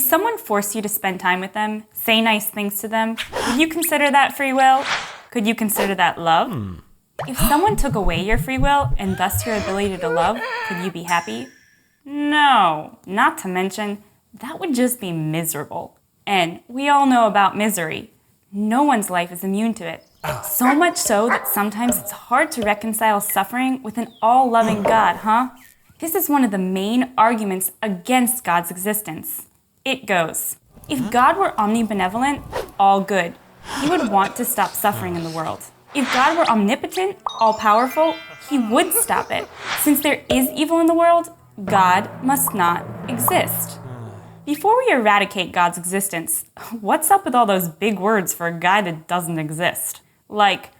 someone forced you to spend time with them, say nice things to them, would you consider that free will? Could you consider that love? If someone took away your free will and thus your ability to love, could you be happy? No, not to mention, that would just be miserable. And we all know about misery. No one's life is immune to it. So much so that sometimes it's hard to reconcile suffering with an all-loving God, huh? This is one of the main arguments against God's existence. It goes, if God were omnibenevolent, all good, he would want to stop suffering in the world. If God were omnipotent, all-powerful, he would stop it. Since there is evil in the world, God must not exist. Before we eradicate God's existence, what's up with all those big words for a guy that doesn't exist? Like,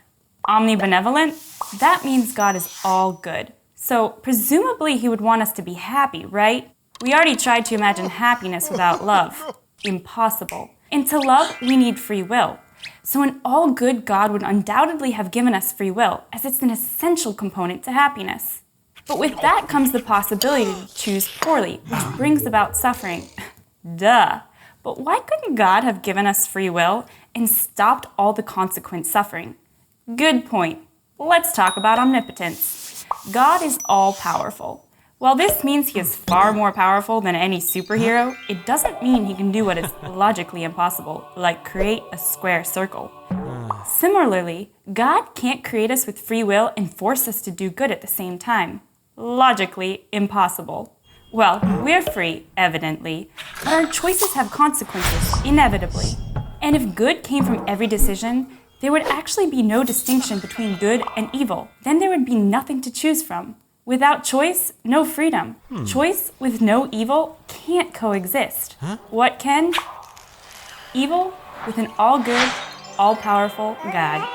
omnibenevolent? That means God is all good. So presumably he would want us to be happy, right? We already tried to imagine happiness without love. Impossible. And to love, we need free will. So an all-good God would undoubtedly have given us free will, as it's an essential component to happiness. But with that comes the possibility to choose poorly, which brings about suffering. Duh. But why couldn't God have given us free will and stopped all the consequent suffering? Good point. Let's talk about omnipotence. God is all-powerful. While this means he is far more powerful than any superhero, it doesn't mean he can do what is logically impossible, like create a square circle. Similarly, God can't create us with free will and force us to do good at the same time. Logically impossible. Well, we're free, evidently, but our choices have consequences, inevitably. And if good came from every decision, there would actually be no distinction between good and evil. Then there would be nothing to choose from. Without choice, no freedom. Choice with no evil can't coexist. What can? Evil with an all-good, all-powerful God.